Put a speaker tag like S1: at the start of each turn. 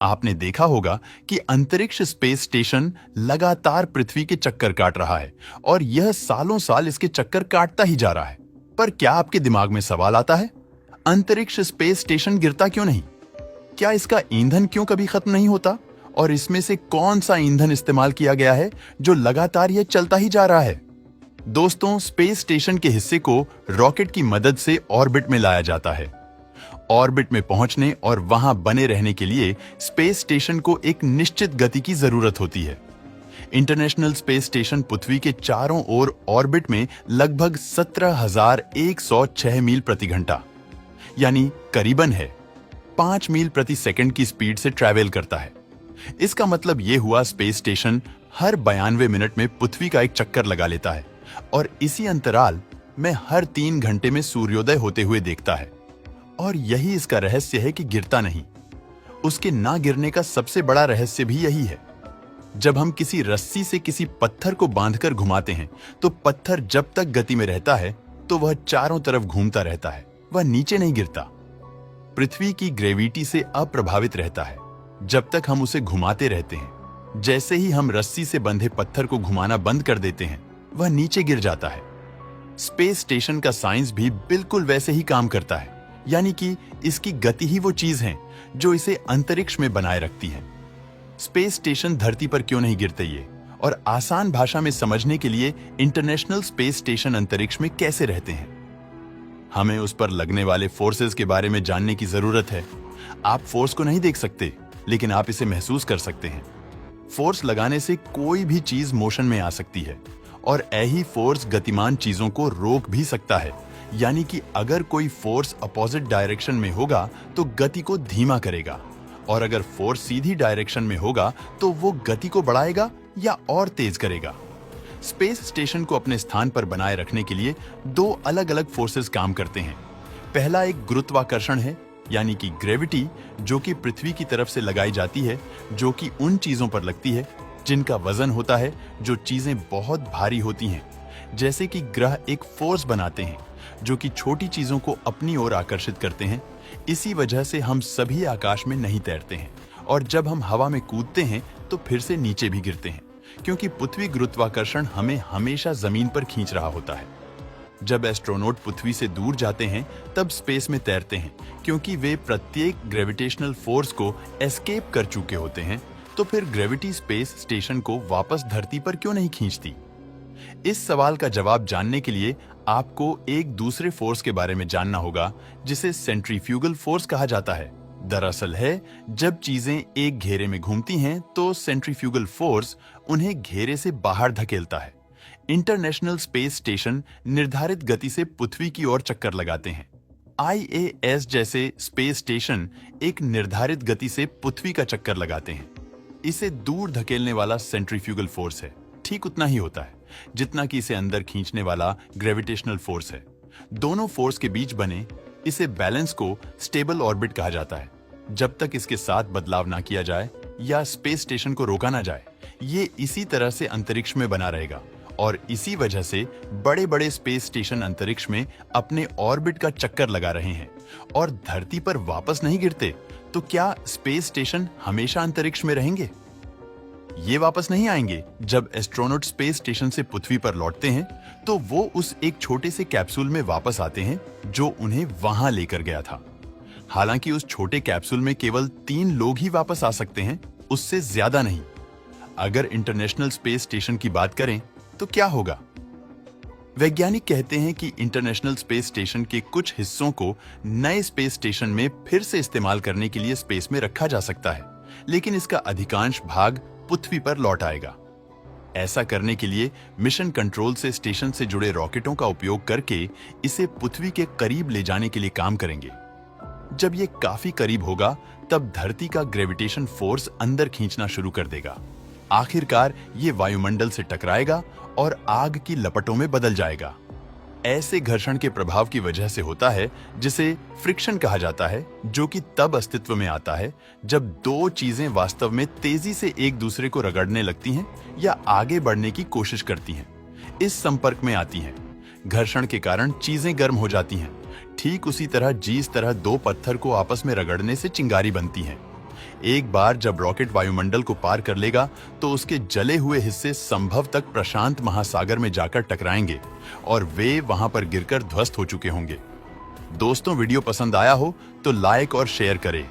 S1: आपने देखा होगा कि अंतरिक्ष स्पेस स्टेशन लगातार पृथ्वी के चक्कर काट रहा है और यह सालों साल इसके चक्कर काटता ही जा रहा है। पर क्या आपके दिमाग में सवाल आता है, अंतरिक्ष स्पेस स्टेशन गिरता क्यों नहीं? क्या इसका ईंधन क्यों कभी खत्म नहीं होता? और इसमें से कौन सा ईंधन इस्तेमाल किया गया है जो लगातार यह चलता ही जा रहा है? दोस्तों, स्पेस स्टेशन के हिस्से को रॉकेट की मदद से ऑर्बिट में लाया जाता है। ऑर्बिट में पहुंचने और वहां बने रहने के लिए स्पेस स्टेशन को एक निश्चित गति की जरूरत होती है। इंटरनेशनल स्पेस स्टेशन पृथ्वी के चारों ओर ऑर्बिट में लगभग 17,106 मील प्रति घंटा यानी करीबन है 5 मील प्रति सेकंड की स्पीड से ट्रैवल करता है। इसका मतलब यह हुआ, स्पेस स्टेशन हर 92 मिनट में पृथ्वी का एक चक्कर लगा लेता है और इसी अंतराल में हर 3 घंटे में सूर्योदय होते हुए देखता है। और यही इसका रहस्य है कि गिरता नहीं। उसके ना गिरने का सबसे बड़ा रहस्य भी यही है। जब हम किसी रस्सी से किसी पत्थर को बांधकर घुमाते हैं तो पत्थर जब तक गति में रहता है तो वह चारों तरफ घूमता रहता है, वह नीचे नहीं गिरता। पृथ्वी की ग्रेविटी से अप्रभावित रहता है जब तक हम उसे घुमाते रहते हैं। जैसे ही हम रस्सी से बंधे पत्थर को घुमाना बंद कर देते हैं, वह नीचे गिर जाता है। स्पेस स्टेशन का साइंस भी बिल्कुल वैसे ही काम करता है, यानी कि इसकी गति ही वो चीज है जो इसे अंतरिक्ष में बनाए रखती है। स्पेस स्टेशन धरती पर क्यों नहीं गिरते, ये और आसान भाषा में समझने के लिए इंटरनेशनल स्पेस स्टेशन अंतरिक्ष में कैसे रहते हैं, हमें उस पर लगने वाले फोर्सेस के बारे में जानने की जरूरत है। आप फोर्स को नहीं देख सकते, लेकिन आप इसे महसूस कर सकते हैं। फोर्स लगाने से कोई भी चीज मोशन में आ सकती है और यही फोर्स गतिमान चीजों को रोक भी सकता है। यानी कि अगर कोई फोर्स अपोजिट डायरेक्शन में होगा तो गति को धीमा करेगा, और अगर फोर्स सीधी डायरेक्शन में होगा तो वो गति को बढ़ाएगा या और तेज करेगा। स्पेस स्टेशन को अपने स्थान पर बनाए रखने के लिए 2 अलग-अलग फोर्सेस काम करते हैं। पहला एक गुरुत्वाकर्षण है, यानी कि ग्रेविटी, जो कि पृथ्वी की तरफ से लगाई जाती है, जो कि उन चीजों पर लगती है जिनका वजन होता है, जो चीजें बहुत भारी होती हैं। जैसे कि ग्रह एक फोर्स बनाते हैं जो कि छोटी चीजों को अपनी ओर आकर्षित करते हैं। इसी वजह से हम सभी आकाश में नहीं तैरते हैं और जब हम हवा में कूदते हैं तो फिर से नीचे भी गिरते हैं, क्योंकि पृथ्वी गुरुत्वाकर्षण हमें हमेशा जमीन पर खींच रहा होता है। जब एस्ट्रोनॉट पृथ्वी से दूर जाते हैं तब स्पेस में तैरते हैं, क्योंकि वे प्रत्येक ग्रेविटेशनल फोर्स को एस्केप कर चुके होते हैं। तो फिर ग्रेविटी स्पेस स्टेशन को वापस धरती पर क्यों नहीं खींचती? इस सवाल का जवाब जानने के लिए आपको एक दूसरे फोर्स के बारे में जानना होगा, जिसे सेंट्रीफ्यूगल फोर्स कहा जाता है। दरअसल है, जब चीजें एक घेरे में घूमती हैं तो सेंट्रीफ्यूगल फोर्स उन्हें घेरे से बाहर धकेलता है। इंटरनेशनल स्पेस स्टेशन निर्धारित गति से पृथ्वी की ओर चक्कर लगाते हैं। ISS जैसे स्पेस स्टेशन एक निर्धारित गति से पृथ्वी का चक्कर लगाते हैं। इसे दूर धकेलने वाला सेंट्रीफ्यूगल फोर्स है, ठीक उतना ही होता है जितना कि इसे अंदर खींचने वाला ग्रेविटेशनल फोर्स है। दोनों फोर्स के बीच बने इसे बैलेंस को स्टेबल ऑर्बिट कहा जाता है। जब तक इसके साथ बदलाव ना किया जाए या स्पेस स्टेशन को रोका ना जाए, ये इसी तरह से अंतरिक्ष में बना रहेगा। और इसी वजह से बड़े बड़े स्पेस स्टेशन अंतरिक्ष में अपने ऑर्बिट का चक्कर लगा रहे हैं और धरती पर वापस नहीं गिरते। तो क्या स्पेस स्टेशन हमेशा अंतरिक्ष में रहेंगे? ये वापस नहीं आएंगे। जब एस्ट्रोनॉट स्पेस स्टेशन से पृथ्वी पर लौटते हैं तो वो उस एक छोटे से कैप्सूल में वापस आते हैं जो उन्हें वहां लेकर गया था। हालांकि उस छोटे कैप्सूल में केवल 3 लोग ही वापस आ सकते हैं, उससे ज्यादा नहीं। अगर इंटरनेशनल स्पेस स्टेशन की बात करें तो क्या होगा? वैज्ञानिक कहते हैं कि इंटरनेशनल स्पेस स्टेशन के कुछ हिस्सों को नए स्पेस स्टेशन में फिर से इस्तेमाल करने के लिए स्पेस में रखा जा सकता है, लेकिन इसका अधिकांश भाग पृथ्वी पर लौट आएगा। ऐसा करने के लिए मिशन कंट्रोल से स्टेशन से जुड़े रॉकेटों का उपयोग करके इसे पृथ्वी के करीब ले जाने के लिए काम करेंगे। जब ये काफी करीब होगा तब धरती का ग्रेविटेशन फोर्स अंदर खींचना शुरू कर देगा। आखिरकार ये वायुमंडल से टकराएगा और आग की लपटों में बदल जाएगा। ऐसे घर्षण के प्रभाव की वजह से होता है, जिसे फ्रिक्शन कहा जाता है, जो कि तब अस्तित्व में आता है जब 2 चीजें वास्तव में तेजी से एक दूसरे को रगड़ने लगती हैं या आगे बढ़ने की कोशिश करती हैं, इस संपर्क में आती हैं। घर्षण के कारण चीजें गर्म हो जाती हैं। ठीक उसी तरह जिस तरह 2 पत्थर को आपस में रगड़ने से चिंगारी बनती है। एक बार जब रॉकेट वायुमंडल को पार कर लेगा तो उसके जले हुए हिस्से संभव तक प्रशांत महासागर में जाकर टकराएंगे और वे वहां पर गिरकर ध्वस्त हो चुके होंगे। दोस्तों, वीडियो पसंद आया हो तो लाइक और शेयर करें।